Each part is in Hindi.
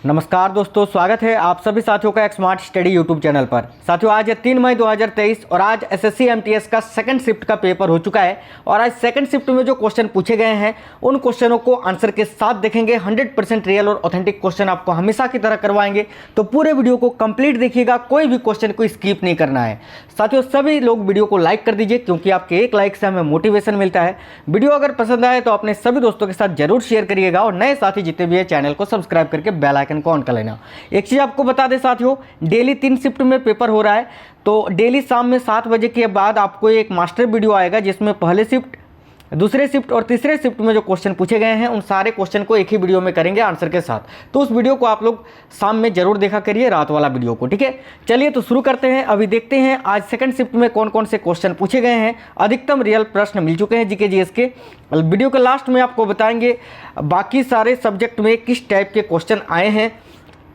नमस्कार दोस्तों, स्वागत है आप सभी साथियों का एक स्मार्ट स्टडी यूट्यूब चैनल पर। साथियों, आज है 3 मई 2023 और आज एसएससी एमटीएस का सेकंड शिफ्ट का पेपर हो चुका है। और आज सेकंड शिफ्ट में जो क्वेश्चन पूछे गए हैं उन क्वेश्चनों को आंसर के साथ देखेंगे। 100% रियल और ऑथेंटिक क्वेश्चन आपको हमेशा की तरह करवाएंगे, तो पूरे वीडियो को कंप्लीट देखिएगा, कोई भी क्वेश्चन को स्किप नहीं करना है। साथियों, सभी लोग वीडियो को लाइक कर दीजिए क्योंकि आपके एक लाइक से हमें मोटिवेशन मिलता है। वीडियो अगर पसंद आए तो अपने सभी दोस्तों के साथ जरूर शेयर करिएगा और नए साथी जितने भी है चैनल को सब्सक्राइब करके बेल आइकन को ऑन कर लेना। एक चीज आपको बता दें साथियों, डेली 3 शिफ्ट में पेपर हो रहा है, तो डेली शाम में 7 बजे के बाद आपको एक मास्टर वीडियो आएगा जिसमें पहले शिफ्ट, दूसरे शिफ्ट और तीसरे शिफ्ट में जो क्वेश्चन पूछे गए हैं उन सारे क्वेश्चन को एक ही वीडियो में करेंगे आंसर के साथ। तो उस वीडियो को आप लोग शाम में जरूर देखा करिए, रात वाला वीडियो को, ठीक है। चलिए तो शुरू करते हैं। अभी देखते हैं आज सेकंड शिफ्ट में कौन कौन से क्वेश्चन पूछे गए हैं। अधिकतम रियल प्रश्न मिल चुके हैं जीके जीएस के। वीडियो के लास्ट में आपको बताएंगे बाकी सारे सब्जेक्ट में किस टाइप के क्वेश्चन आए हैं,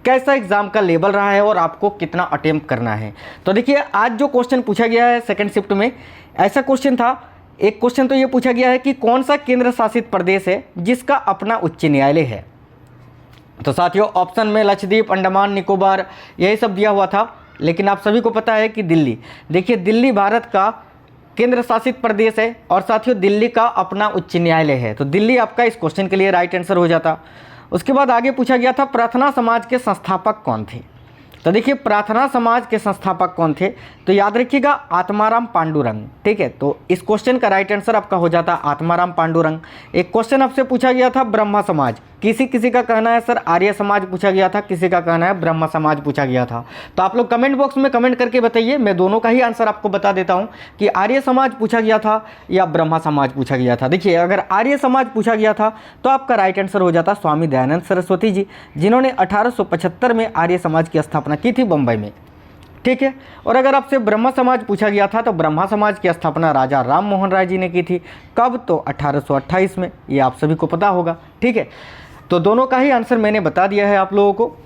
कैसा एग्जाम का लेवल रहा है और आपको कितना अटेम्प्ट करना है। तो देखिए, आज जो क्वेश्चन पूछा गया है सेकंड शिफ्ट में, ऐसा क्वेश्चन था। एक क्वेश्चन तो ये पूछा गया है कि कौन सा केंद्र शासित प्रदेश है जिसका अपना उच्च न्यायालय है। तो साथियों, ऑप्शन में लक्षद्वीप, अंडमान निकोबार, यही सब दिया हुआ था, लेकिन आप सभी को पता है कि दिल्ली, देखिए दिल्ली भारत का केंद्र शासित प्रदेश है और साथियों दिल्ली का अपना उच्च न्यायालय है। तो दिल्ली आपका इस क्वेश्चन के लिए राइट आंसर हो जाता। उसके बाद आगे पूछा गया था प्रार्थना समाज के संस्थापक कौन थे। तो देखिए, प्रार्थना समाज के संस्थापक कौन थे, तो याद रखिएगा आत्माराम पांडुरंग, ठीक है। तो इस क्वेश्चन का राइट आंसर आपका हो जाता आत्माराम पांडुरंग। एक क्वेश्चन आपसे पूछा गया था ब्रह्मा समाज, किसी किसी का कहना है सर आर्य समाज पूछा गया था, किसी का कहना है ब्रह्मा समाज पूछा गया था। तो आप लोग कमेंट बॉक्स में कमेंट करके बताइए, मैं दोनों का ही आंसर आपको बता देता हूं कि आर्य समाज पूछा गया था या ब्रह्मा समाज पूछा गया था। देखिए, अगर आर्य समाज पूछा गया था तो आपका राइट आंसर हो जाता स्वामी दयानंद सरस्वती जी, जिन्होंने 1875 में आर्य समाज की स्थापना की थी बम्बई में, ठीक है। और अगर आपसे ब्रह्मा समाज पूछा गया था तो ब्रह्मा समाज की स्थापना राजा राम मोहन राय जी ने की थी। कब? तो 1828 में, ये आप सभी को पता होगा, ठीक है। तो दोनों का ही आंसर मैंने बता दिया है आप लोगों को।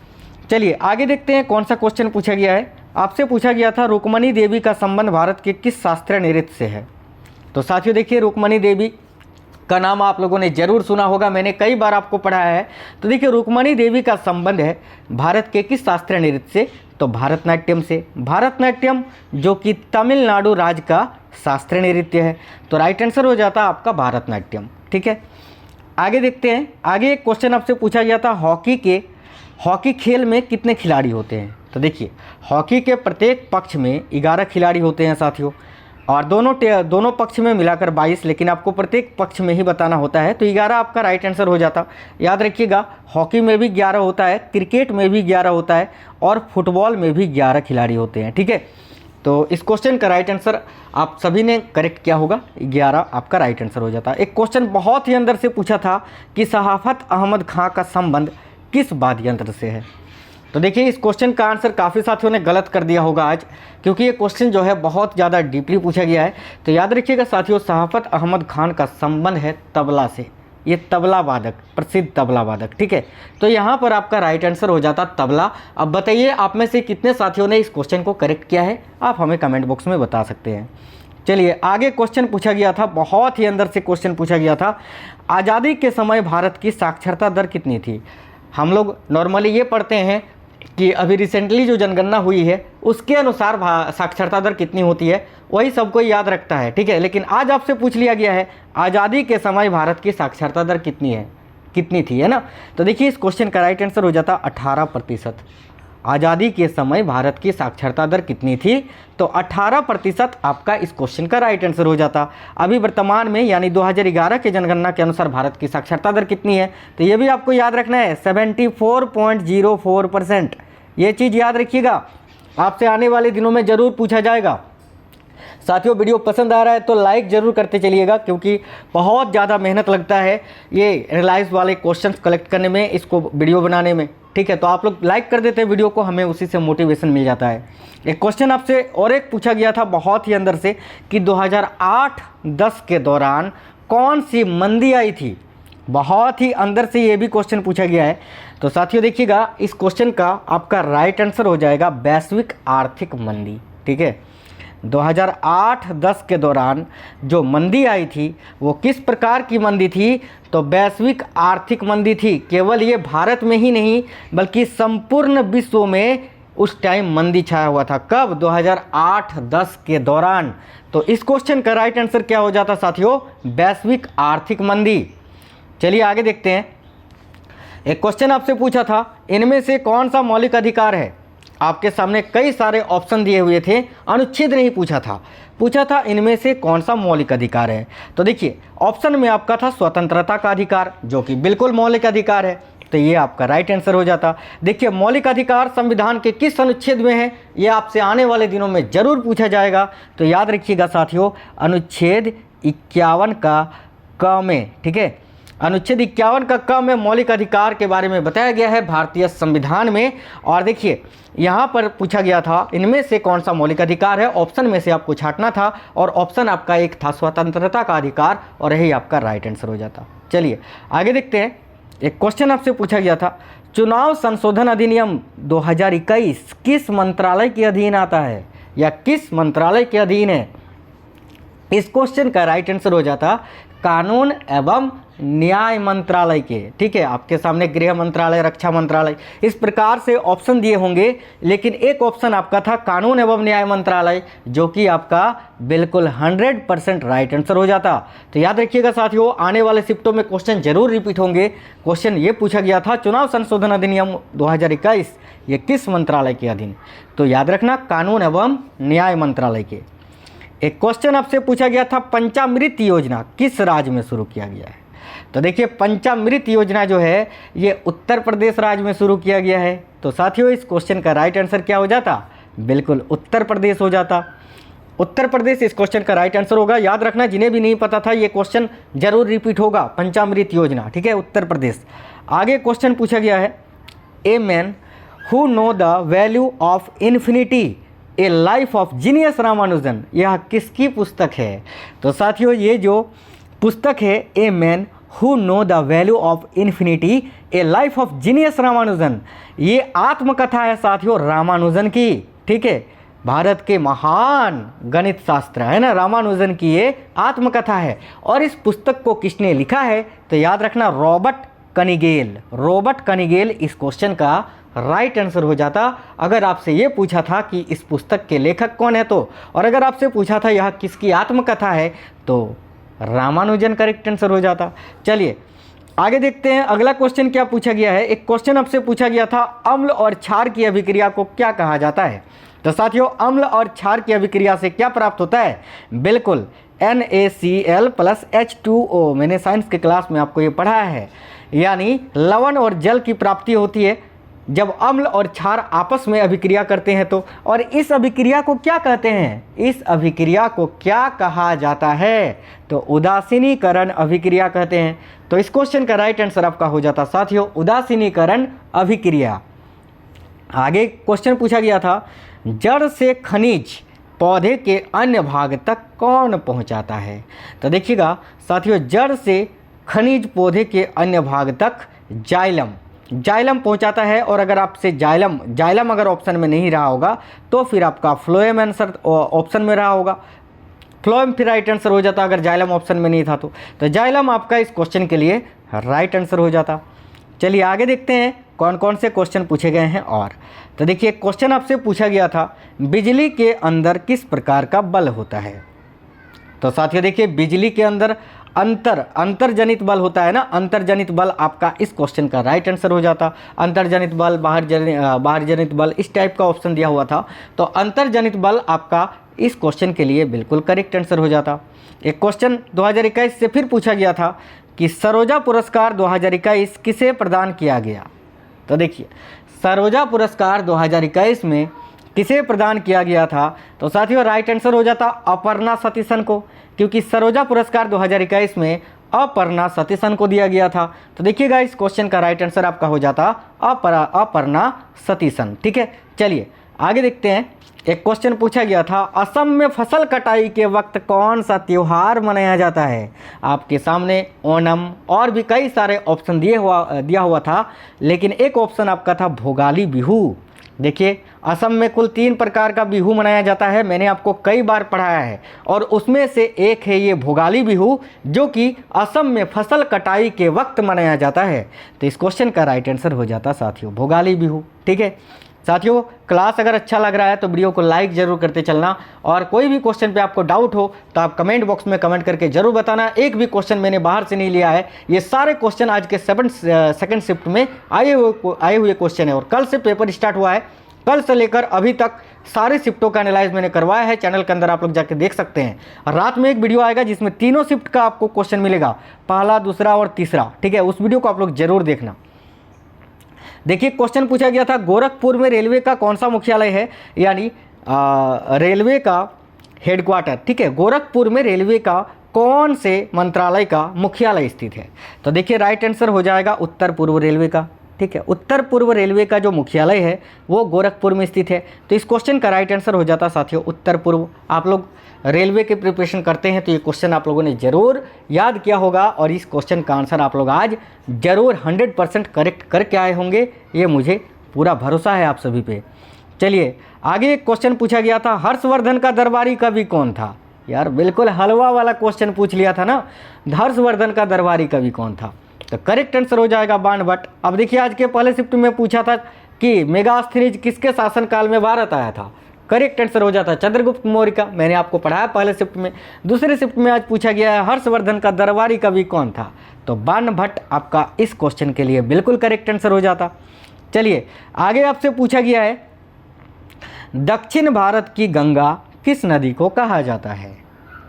चलिए आगे देखते हैं कौन सा क्वेश्चन पूछा गया है। आपसे पूछा गया था रुक्मणी देवी का संबंध भारत के किस शास्त्रीय नृत्य से है। तो साथियों देखिए, रुक्मणी देवी का नाम आप लोगों ने जरूर सुना होगा, मैंने कई बार आपको पढ़ाया है। तो देखिए, रुक्मणी देवी का संबंध है भारत के किस शास्त्रीय नृत्य से, तो भरतनाट्यम से। भरतनाट्यम जो कि तमिलनाडु राज्य का शास्त्रीय नृत्य है, तो राइट आंसर हो जाता आपका भरतनाट्यम, ठीक है। आगे देखते हैं। आगे एक क्वेश्चन आपसे पूछा गया था हॉकी खेल में कितने खिलाड़ी होते हैं। तो देखिए, हॉकी के प्रत्येक पक्ष में 11 खिलाड़ी होते हैं साथियों, और दोनों पक्ष में मिलाकर 22, लेकिन आपको प्रत्येक पक्ष में ही बताना होता है, तो 11 आपका राइट आंसर हो जाता। याद रखिएगा, हॉकी में भी 11 होता है, क्रिकेट में भी 11 होता है और फुटबॉल में भी 11 खिलाड़ी होते हैं, ठीक है। तो इस क्वेश्चन का राइट आंसर आप सभी ने करेक्ट किया होगा, 11 आपका राइट आंसर हो जाता। एक क्वेश्चन बहुत ही अंदर से पूछा था कि सहाफत अहमद खां का संबंध किस वाद्य यंत्र से है। तो देखिए, इस क्वेश्चन का आंसर काफ़ी साथियों ने गलत कर दिया होगा आज, क्योंकि ये क्वेश्चन जो है बहुत ज़्यादा डीपली पूछा गया है। तो याद रखिएगा साथियों, सहाफत अहमद खान का संबंध है तबला से, ये तबला वादक, प्रसिद्ध तबला वादक, ठीक है। तो यहाँ पर आपका राइट आंसर हो जाता तबला। अब बताइए आप में से कितने साथियों ने इस क्वेश्चन को करेक्ट किया है, आप हमें कमेंट बॉक्स में बता सकते हैं। चलिए आगे क्वेश्चन पूछा गया था, बहुत ही अंदर से क्वेश्चन पूछा गया था, आज़ादी के समय भारत की साक्षरता दर कितनी थी। हम लोग नॉर्मली ये पढ़ते हैं कि अभी रिसेंटली जो जनगणना हुई है उसके अनुसार साक्षरता दर कितनी होती है, वही सबको याद रखता है, ठीक है। लेकिन आज आपसे पूछ लिया गया है आज़ादी के समय भारत की साक्षरता दर कितनी थी, है ना। तो देखिए, इस क्वेश्चन का राइट आंसर हो जाता 18%। आज़ादी के समय भारत की साक्षरता दर कितनी थी, तो 18% आपका इस क्वेश्चन का राइट आंसर हो जाता। अभी वर्तमान में यानी 2011 के जनगणना के अनुसार भारत की साक्षरता दर कितनी है, तो ये भी आपको याद रखना है, 74.04%। ये चीज़ याद रखिएगा, आपसे आने वाले दिनों में ज़रूर पूछा जाएगा। साथियों, वीडियो पसंद आ रहा है तो लाइक ज़रूर करते चलिएगा, क्योंकि बहुत ज़्यादा मेहनत लगता है ये एनालाइज वाले क्वेश्चंस कलेक्ट करने में, इसको वीडियो बनाने में, ठीक है। तो आप लोग लाइक कर देते हैं वीडियो को, हमें उसी से मोटिवेशन मिल जाता है। एक क्वेश्चन आपसे और एक पूछा गया था बहुत ही अंदर से कि 2008-10 के दौरान कौन सी मंदी आई थी। बहुत ही अंदर से ये भी क्वेश्चन पूछा गया है। तो साथियों देखिएगा, इस क्वेश्चन का आपका राइट आंसर हो जाएगा वैश्विक आर्थिक मंदी, ठीक है। 2008-10 के दौरान जो मंदी आई थी वो किस प्रकार की मंदी थी? तो वैश्विक आर्थिक मंदी थी। केवल ये भारत में ही नहीं बल्कि संपूर्ण विश्व में उस टाइम मंदी छाया हुआ था। कब? 2008-10 के दौरान। तो इस क्वेश्चन का राइट आंसर क्या हो जाता साथियों? वैश्विक आर्थिक मंदी। चलिए आगे देखते हैं। एक क्वेश्चन आपसे पूछा था, इनमें से कौन सा मौलिक अधिकार है? आपके सामने कई सारे ऑप्शन दिए हुए थे, अनुच्छेद नहीं पूछा था इनमें से कौन सा मौलिक अधिकार है। तो देखिए ऑप्शन में आपका था स्वतंत्रता का अधिकार, जो कि बिल्कुल मौलिक अधिकार है, तो ये आपका राइट आंसर हो जाता। देखिए मौलिक अधिकार संविधान के किस अनुच्छेद में है, ये आपसे आने वाले दिनों में जरूर पूछा जाएगा, तो याद रखिएगा साथियों, अनुच्छेद 51 का क में, ठीक है, अनुच्छेद 51 का क में मौलिक अधिकार के बारे में बताया गया है भारतीय संविधान में। और देखिए यहाँ पर पूछा गया था इनमें से कौन सा मौलिक अधिकार है, ऑप्शन में से आपको छांटना था और ऑप्शन आपका एक था स्वतंत्रता का अधिकार, और यही आपका राइट आंसर हो जाता। चलिए आगे देखते हैं। एक क्वेश्चन आपसे पूछा गया था, चुनाव संशोधन अधिनियम 2021 किस मंत्रालय के अधीन आता है या किस मंत्रालय के अधीन है? इस क्वेश्चन का राइट आंसर हो जाता कानून एवं न्याय मंत्रालय के। ठीक है, आपके सामने गृह मंत्रालय, रक्षा मंत्रालय, इस प्रकार से ऑप्शन दिए होंगे, लेकिन एक ऑप्शन आपका था कानून एवं न्याय मंत्रालय, जो कि आपका बिल्कुल 100% राइट आंसर हो जाता। तो याद रखिएगा साथियों, आने वाले शिफ्टों में क्वेश्चन जरूर रिपीट होंगे। क्वेश्चन ये पूछा गया था चुनाव संशोधन अधिनियम 2021 ये किस मंत्रालय के अधीन? तो याद रखना कानून एवं न्याय मंत्रालय के। एक क्वेश्चन आपसे पूछा गया था पंचामृत योजना किस राज्य में शुरू किया गया है? तो देखिए पंचामृत योजना जो है ये उत्तर प्रदेश राज्य में शुरू किया गया है। तो साथियों इस क्वेश्चन का राइट आंसर क्या हो जाता? बिल्कुल उत्तर प्रदेश हो जाता। उत्तर प्रदेश इस क्वेश्चन का राइट आंसर होगा। याद रखना, जिन्हें भी नहीं पता था ये क्वेश्चन जरूर रिपीट होगा, पंचामृत योजना, ठीक है, उत्तर प्रदेश। आगे क्वेश्चन पूछा गया है, a man who know the value of infinity A life of genius Ramanujan, यह किसकी पुस्तक है? तो साथियों ये जो पुस्तक है a man who know the value of infinity A life of genius Ramanujan, ये आत्मकथा है साथियों रामानुजन की। ठीक है, भारत के महान गणित शास्त्र है ना, रामानुजन की ये आत्मकथा है। और इस पुस्तक को किसने लिखा है? तो याद रखना रॉबर्ट कनिगेल। रॉबर्ट कनिगेल इस क्वेश्चन का राइट आंसर हो जाता। अगर आपसे ये पूछा था कि इस पुस्तक के लेखक कौन है तो, और अगर आपसे पूछा था यह किसकी आत्मकथा है तो रामानुजन करेक्ट आंसर हो जाता। चलिए आगे देखते हैं अगला क्वेश्चन क्या पूछा गया है। एक क्वेश्चन आपसे पूछा गया था अम्ल और क्षार की अभिक्रिया को क्या कहा जाता है? तो साथियों अम्ल और क्षार की अभिक्रिया से क्या प्राप्त होता है? बिल्कुल NaCl + H2O। मैंने साइंस के क्लास में आपको ये पढ़ाया है, यानी लवण और जल की प्राप्ति होती है जब अम्ल और क्षार आपस में अभिक्रिया करते हैं तो। और इस अभिक्रिया को क्या कहते हैं? इस अभिक्रिया को क्या कहा जाता है? तो उदासीनीकरण अभिक्रिया कहते हैं। तो इस क्वेश्चन का राइट आंसर आपका हो जाता साथियों उदासीनीकरण अभिक्रिया। आगे क्वेश्चन पूछा गया था जड़ से खनिज पौधे के अन्य भाग तक कौन पहुंचाता है? तो देखिएगा साथियों जड़ से खनिज पौधे के अन्य भाग तक जाइलम पहुंचाता है। और अगर आपसे जाइलम अगर ऑप्शन में नहीं रहा होगा तो फिर आपका फ्लोएम आंसर ऑप्शन में रहा होगा, फ्लोएम फिर राइट आंसर हो जाता अगर जाइलम ऑप्शन में नहीं था तो जाइलम आपका इस क्वेश्चन के लिए राइट आंसर हो जाता। चलिए आगे देखते हैं कौन कौन से क्वेश्चन पूछे गए हैं। और तो देखिए क्वेश्चन आपसे पूछा गया था बिजली के अंदर किस प्रकार का बल होता है? तो साथियों देखिए बिजली के अंदर अंतर्जनित बल होता है ना, अंतर्जनित बल आपका इस क्वेश्चन का राइट आंसर हो जाता। अंतर्जनित बल, बाहर जनित बल, इस टाइप का ऑप्शन दिया हुआ था, तो अंतर्जनित बल आपका इस क्वेश्चन के लिए बिल्कुल करेक्ट आंसर हो जाता। एक क्वेश्चन 2021 से फिर पूछा गया था कि सरोजा पुरस्कार 2021 किसे प्रदान किया गया? तो देखिए सरोजा पुरस्कार 2021 में किसे प्रदान किया गया था? तो साथियों राइट आंसर हो जाता अपर्णा सतीशन को, क्योंकि सरोजा पुरस्कार 2021 में अपर्णा सतीशन को दिया गया था। तो देखिएगा इस क्वेश्चन का राइट आंसर आपका हो जाता अपर्णा सतीशन। ठीक है, चलिए आगे देखते हैं। एक क्वेश्चन पूछा गया था असम में फसल कटाई के वक्त कौन सा त्यौहार मनाया जाता है? आपके सामने ओणम और भी कई सारे ऑप्शन दिया हुआ था, लेकिन एक ऑप्शन आपका था भोगाली बिहू। देखिए, असम में कुल 3 प्रकार का बिहू मनाया जाता है, मैंने आपको कई बार पढ़ाया है, और उसमें से एक है ये भोगाली बिहू, जो कि असम में फसल कटाई के वक्त मनाया जाता है। तो इस क्वेश्चन का राइट आंसर हो जाता साथियों भोगाली बिहू। ठीक है साथियों, क्लास अगर अच्छा लग रहा है तो वीडियो को लाइक जरूर करते चलना, और कोई भी क्वेश्चन पे आपको डाउट हो तो आप कमेंट बॉक्स में कमेंट करके जरूर बताना। एक भी क्वेश्चन मैंने बाहर से नहीं लिया है, ये सारे क्वेश्चन आज के सेकंड शिफ्ट में आए हुए क्वेश्चन है, और कल से पेपर स्टार्ट हुआ है। कल से लेकर अभी तक सारे शिफ्टों का एनालाइज मैंने करवाया है, चैनल के अंदर आप लोग जाके देख सकते हैं। रात में एक वीडियो आएगा जिसमें तीनों शिफ्ट का आपको क्वेश्चन मिलेगा, पहला, दूसरा और तीसरा। ठीक है, उस वीडियो को आप लोग जरूर देखना। देखिए, क्वेश्चन पूछा गया था गोरखपुर में रेलवे का कौन सा मुख्यालय है, यानी रेलवे का हेडक्वार्टर। ठीक है, गोरखपुर में रेलवे का कौन से मंत्रालय का मुख्यालय स्थित है? तो देखिए, राइट आंसर हो जाएगा उत्तर पूर्व रेलवे का। ठीक है, उत्तर पूर्व रेलवे का जो मुख्यालय है वो गोरखपुर में स्थित है। तो इस क्वेश्चन का राइट आंसर हो जाता साथियों उत्तर पूर्व। आप लोग रेलवे के प्रिपरेशन करते हैं तो ये क्वेश्चन आप लोगों ने ज़रूर याद किया होगा, और इस क्वेश्चन का आंसर आप लोग आज ज़रूर 100% करेक्ट करके आए होंगे, ये मुझे पूरा भरोसा है आप सभी पे। चलिए आगे एक क्वेश्चन पूछा गया था, हर्षवर्धन का दरबारी कवि कौन था? यार बिल्कुल हलवा वाला क्वेश्चन पूछ लिया था ना, हर्षवर्धन का दरबारी कवि कौन था? तो करेक्ट आंसर हो जाएगा बाणभट्ट। अब देखिए, आज के पहले शिफ्ट में पूछा था कि मेगास्थनीज किसके शासनकाल में भारत आया था? करेक्ट आंसर हो जाता चंद्रगुप्त मौर्य का, मैंने आपको पढ़ाया पहले शिफ्ट में। दूसरे शिफ्ट में आज पूछा गया है हर्षवर्धन का दरबारी कवि कौन था? तो बाणभट्ट आपका इस क्वेश्चन के लिए बिल्कुल करेक्ट आंसर हो जाता। चलिए आगे आपसे पूछा गया है, दक्षिण भारत की गंगा किस नदी को कहा जाता है?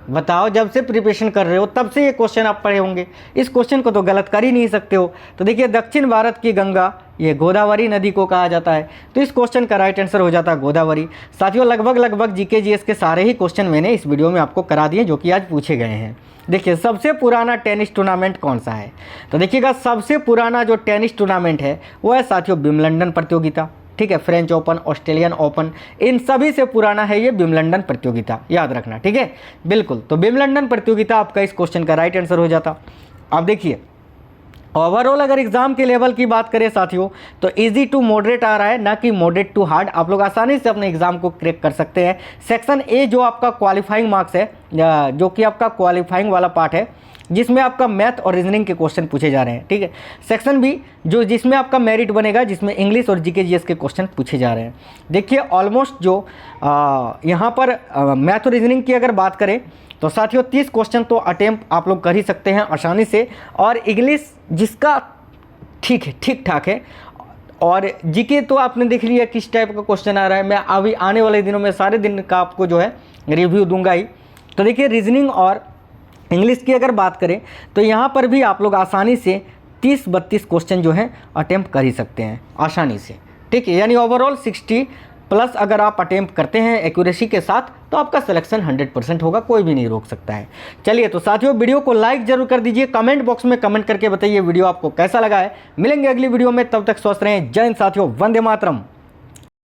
बताओ, जब से प्रिपरेशन कर रहे हो तब से ये क्वेश्चन आप पढ़े होंगे, इस क्वेश्चन को तो गलत कर ही नहीं सकते हो। तो देखिए, दक्षिण भारत की गंगा ये गोदावरी नदी को कहा जाता है, तो इस क्वेश्चन का राइट आंसर हो जाता है गोदावरी। साथियों, लगभग जीके जीएस के सारे ही क्वेश्चन मैंने इस वीडियो में आपको करा दिए जो कि आज पूछे गए हैं। देखिए, सबसे पुराना टेनिस टूर्नामेंट कौन सा है? तो देखिएगा, सबसे पुराना जो टेनिस टूर्नामेंट है वो है साथियों विंबलडन प्रतियोगिता। ठीक है, फ्रेंच ओपन, ऑस्ट्रेलियन ओपन, इन सभी से पुराना है ये विंबलडन प्रतियोगिता, याद रखना। ठीक है, बिल्कुल। तो विंबलडन प्रतियोगिता आपका इस क्वेश्चन का राइट आंसर हो जाता। अब देखिए, ओवरऑल अगर एग्जाम के लेवल की बात करें साथियों तो इजी टू मॉडरेट आ रहा है, ना कि मॉडरेट टू हार्ड। आप लोग आसानी से अपने एग्जाम को क्रैक कर सकते हैं। सेक्शन ए जो आपका क्वालिफाइंग मार्क्स है, जो कि आपका क्वालिफाइंग वाला पार्ट है, जिसमें आपका मैथ और रीजनिंग के क्वेश्चन पूछे जा रहे हैं। ठीक है, सेक्शन बी जिसमें आपका मेरिट बनेगा, जिसमें इंग्लिश और जीके जीएस के क्वेश्चन पूछे जा रहे हैं। देखिए, ऑलमोस्ट जो यहाँ पर मैथ और रीजनिंग की अगर बात करें तो साथियों 30 क्वेश्चन तो अटेम्प्ट आप लोग कर ही सकते हैं आसानी से, और इंग्लिश जिसका ठीक ठाक है, और जीके तो आपने देख लिया किस टाइप का क्वेश्चन आ रहा है। मैं अभी आने वाले दिनों में सारे दिन का आपको जो है रिव्यू दूंगा ही। तो देखिए, रीजनिंग और इंग्लिश की अगर बात करें तो यहाँ पर भी आप लोग आसानी से 30-32 क्वेश्चन जो है अटेम्प्ट कर ही सकते हैं आसानी से। ठीक है, यानी ओवरऑल 60+ अगर आप अटेम्प्ट करते हैं एक्यूरेसी के साथ तो आपका सिलेक्शन 100% होगा, कोई भी नहीं रोक सकता है। चलिए तो साथियों, वीडियो को लाइक जरूर कर दीजिए, कमेंट बॉक्स में कमेंट करके बताइए वीडियो आपको कैसा लगा है। मिलेंगे अगली वीडियो में, तब तक स्वस्थ रहें। जय हिंद साथियों, वंदे मातरम।